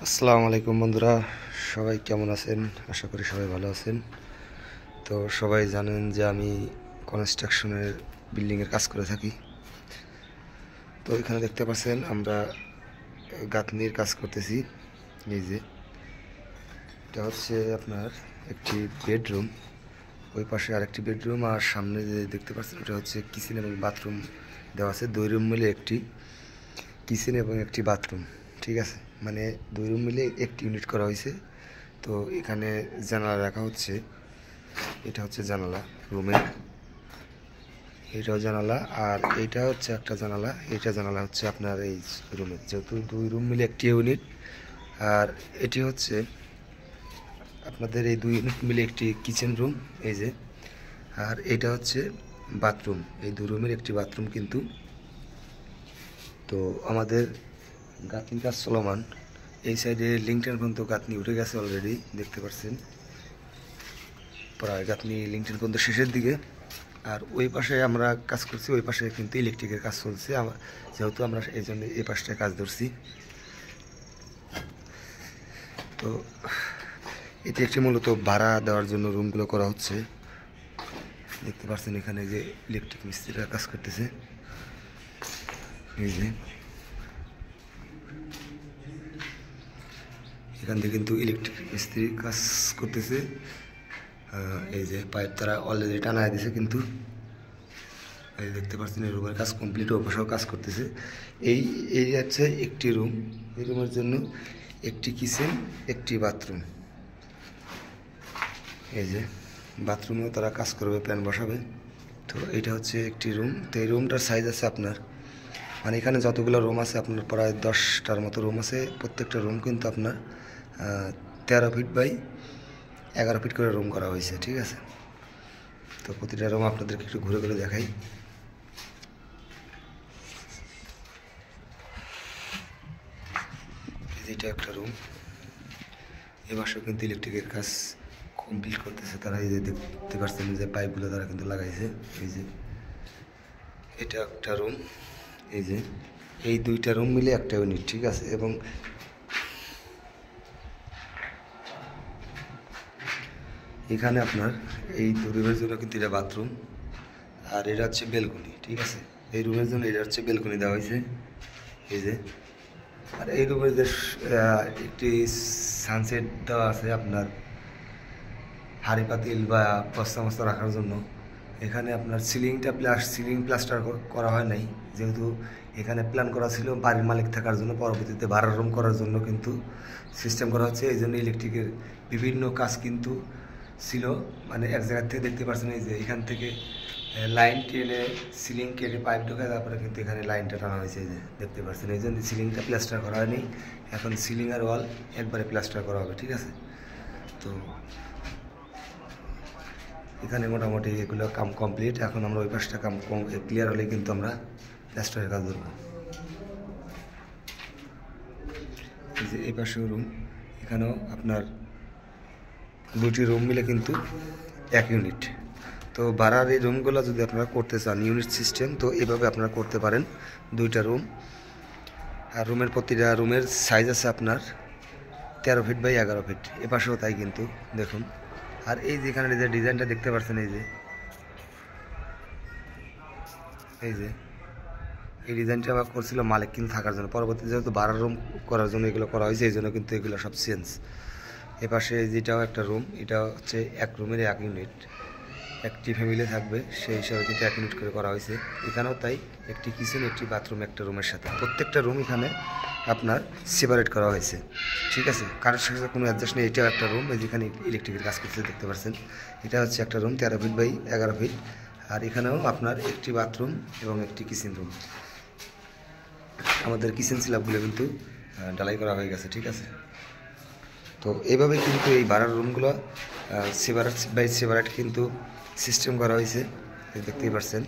আসসালামু আলাইকুম বন্ধুরা, সবাই কেমন আছেন? আশা করি সবাই ভালো আছেন। তো সবাই জানেন যে আমি কনস্ট্রাকশনের বিল্ডিংয়ের কাজ করে থাকি। তো এখানে দেখতে পাচ্ছেন আমরা গাঁথনির কাজ করতেছি। এই যে এটা হচ্ছে আপনার একটি বেডরুম, ওই পাশে আরেকটি বেডরুম, আর সামনে যে দেখতে পাচ্ছেন ওটা হচ্ছে কিচেন এবং বাথরুম দেওয়া আছে। 2 রুম মিলে একটি কিচেন এবং একটি বাথরুম, ঠিক আছে, মানে 2 রুম মিলে একটি ইউনিট করা হয়েছে। তো এখানে জানালা রাখা হচ্ছে, এটা হচ্ছে জানালা রুমের, এটাও জানালা, আর এইটা হচ্ছে একটা জানালা, এইটা জানালা হচ্ছে আপনার এই রুমের, যেহেতু 2 রুম মিলে একটি ইউনিট। আর এটি হচ্ছে আপনাদের এই 2 ইউনিট মিলে একটি কিচেন রুম, এই যে। আর এটা হচ্ছে বাথরুম, এই 2 রুমের একটি বাথরুম কিন্তু। তো আমাদের গাঁথনির কাজ চলমান। এই সাইডে লিঙ্কটেন পর্যন্ত গাঁথনি উঠে গেছে অলরেডি, দেখতে পাচ্ছেন প্রায় গাঁথনি লিঙ্কটেন পর্যন্ত শেষের দিকে। আর ওই পাশে আমরা কাজ করছি, ওই পাশে কিন্তু ইলেকট্রিকের কাজ চলছে, যেহেতু আমরা এই জন্য এই পাশটায় কাজ ধরছি। তো এটি একটি মূলত ভাড়া দেওয়ার জন্য রুমগুলো করা হচ্ছে। দেখতে পাচ্ছেন এখানে যে ইলেকট্রিক মিস্ত্রিরা কাজ করতেছে, এই যে এখান থেকে কিন্তু ইলেকট্রিক মিস্ত্রি কাজ করতেছে। এই যে পাইপ তারা অলরেডি টানায় দিছে, কিন্তু এই দেখতে পাচ্ছেন এই রুমের কাজ কমপ্লিট, ও পাশেও কাজ করতেছে। এই হচ্ছে একটি রুম, এই রুমের জন্য একটি কিচেন, একটি বাথরুম। এই যে বাথরুমেও তারা কাজ করবে, প্ল্যান বসাবে। তো এটা হচ্ছে একটি রুম। তো এই রুমটার সাইজ আছে আপনার, মানে এখানে যতগুলো রুম আছে আপনার প্রায় 10টার মতো রুম আছে। প্রত্যেকটা রুম কিন্তু আপনার 13 ফিট বাই 11 ফিট করে রুম করা হয়েছে, ঠিক আছে। তো প্রতিটা রুম আপনাদেরকে একটু ঘুরে ঘুরে দেখাই। এটা একটা রুম, এ পাশেও কিন্তু ইলেকট্রিকের কাজ কমপ্লিট করতেছে তারা। এই যে দেখতে পাচ্ছেন যে পাইপগুলো তারা কিন্তু লাগাইছে। এই যে এটা একটা রুম, এই যে এই 2টা রুম মিলে একটা ইউনিট, ঠিক আছে। এবং এখানে আপনার এই 2 রুমের জন্য কিন্তু এটা বাথরুম, আর এটা হচ্ছে বেলকনি, ঠিক আছে। এই রুমের জন্য এটা হচ্ছে বেলকনি দেওয়া হয়েছে, এই যে। আর এই রুমের যে একটি সানসেট দেওয়া আছে আপনার হাঁড়ি পাতিল বা বস্তা মস্তা রাখার জন্য। এখানে আপনার সিলিং প্লাস্টার করা হয় নাই, যেহেতু এখানে প্ল্যান করা ছিল বাড়ির মালিক থাকার জন্য, পরবর্তীতে ভাড়ার রুম করার জন্য কিন্তু সিস্টেম করা হচ্ছে। এই জন্য ইলেকট্রিকের বিভিন্ন কাজ কিন্তু ছিল, মানে এক জায়গা থেকে দেখতে পাচ্ছেন এই যে এখান থেকে লাইন টেনে সিলিং কেটে পাইপ ঢোকায়, তারপরে কিন্তু এখানে লাইনটা টানা হয়েছে, এই যে দেখতে পাচ্ছেন। এই জন্য সিলিংটা প্লাস্টার করা হয়নি, এখন সিলিং আর ওয়াল একবারে প্লাস্টার করা হবে, ঠিক আছে। তো এখানে মোটামুটি এগুলো কাম কমপ্লিট। এখন আমরা ওই পাশটা কাম ক্লিয়ার হলে কিন্তু আমরা প্লাস্টারের কাজ ধরবো। এই যে এই পাশেও রুম, এখানেও আপনার 2টি রুম মিলে কিন্তু 1 ইউনিট। তো ভাড়ার এই রুমগুলো যদি আপনারা করতে চান ইউনিট সিস্টেম, তো এভাবে আপনারা করতে পারেন। 2টা রুম, আর রুমের প্রতিটা রুমের সাইজ আছে আপনার 13 ফিট বাই 11 ফিট, এ পাশেও তাই কিন্তু দেখুন। আর এই যেখানে যে ডিজাইনটা দেখতে পাচ্ছেন, এই যে এই ডিজাইনটা আবার করছিল মালিক কিন্তু থাকার জন্য, পরবর্তীতে যেহেতু ভাড়ার রুম করার জন্য এগুলো করা হয়েছে, এই জন্য কিন্তু এগুলো সব চেঞ্জ। এপাশে যেটাও একটা রুম, এটা হচ্ছে 1 রুমের 1 ইউনিট, একটি ফ্যামিলি থাকবে সেই হিসাবে কিন্তু 1 ইউনিট করে করা হয়েছে। এখানেও তাই, একটি কিচেন, একটি বাথরুম একটা রুমের সাথে, প্রত্যেকটা রুম এখানে আপনার সেপারেট করা হয়েছে, ঠিক আছে। কারোর সাথে কোনো অ্যাডজাস্ট নেই। এটাও একটা রুম, যেখানে ইলেকট্রিকের কাজ করতে দেখতে পাচ্ছেন। এটা হচ্ছে একটা রুম 13 ফিট বাই 11 ফিট, আর এখানেও আপনার একটি বাথরুম এবং একটি কিচেন রুম। আমাদের কিচেন স্ল্যাবগুলো কিন্তু ঢালাই করা হয়ে গেছে, ঠিক আছে। তো এইভাবে কিন্তু এই ভাড়ার রুমগুলো সেপারেট বাই সেপারেট কিন্তু সিস্টেম করা হয়েছে, দেখতেই পাচ্ছেন।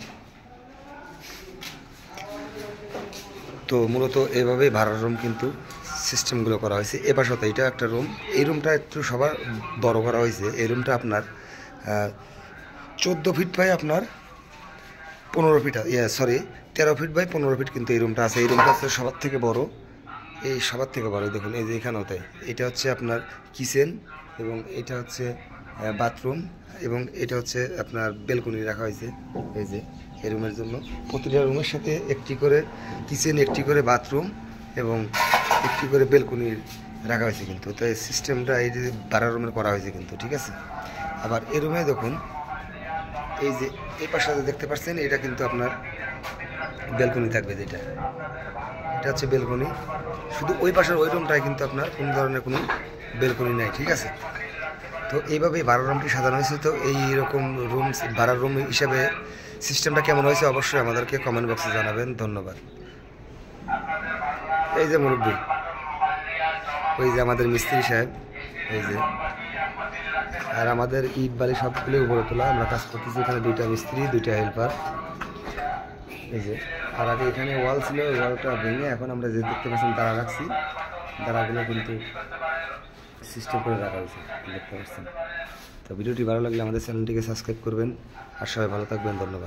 তো মূলত এইভাবেই ভাড়ার রুম কিন্তু সিস্টেমগুলো করা হয়েছে। এবার সাথে এটা একটা রুম, এই রুমটা একটু সবার বড় করা হয়েছে। এই রুমটা আপনার 14 ফিট বাই আপনার 15 ফিট, 13 ফিট বাই 15 ফিট কিন্তু এই রুমটা আছে। এই রুমটা হচ্ছে সবার থেকে বড়, এই সবার থেকে বড় দেখুন, এই যে এখানেও তাই। এটা হচ্ছে আপনার কিচেন এবং এটা হচ্ছে বাথরুম এবং এটা হচ্ছে আপনার বেলকনি রাখা হয়েছে এই যে এই রুমের জন্য। প্রতিটা রুমের সাথে একটি করে কিচেন, একটি করে বাথরুম এবং একটি করে বেলকনি রাখা হয়েছে কিন্তু। তো এই সিস্টেমটা এই যে 12 রুমের করা হয়েছে কিন্তু, ঠিক আছে। আবার এই রুমে দেখুন, এই যে এই পাশে দেখতে পাচ্ছেন, এটা কিন্তু আপনার বেলকনি থাকবে, যেটা এটা হচ্ছে বেলকনি। শুধু ওই পাশের ওই রুমটায় কিন্তু আপনার কোনো ধরনের কোনো বেলকনি নাই, ঠিক আছে। তো এইভাবেই 12 রুমটি সাজানো হয়েছে। তো এইরকম রুম 12 রুম হিসাবে সিস্টেমটা কেমন হয়েছে অবশ্যই আমাদেরকে কমেন্ট বক্সে জানাবেন। ধন্যবাদ। এই যে মুরব্বী, ওই যে আমাদের মিস্ত্রি সাহেব, এই যে, আর আমাদের ইট বালি সবগুলো উপরে তোলা। আমরা কাজ করতেছি, এখানে 2টা মিস্ত্রি, 2টা হেল্পার, এই যে। আর আগে এখানে ওয়াল ছিল, ওই ওয়ালটা ভেঙে এখন আমরা যে দেখতে পাচ্ছেন দাঁড়া রাখছি, দাঁড়াগুলো কিন্তু সিস্টেম করে রাখা হয়েছে, দেখতে পাচ্ছেন। তো ভিডিওটি ভালো লাগলে আমাদের চ্যানেলটিকে সাবস্ক্রাইব করবেন আর সবাই ভালো থাকবেন। ধন্যবাদ।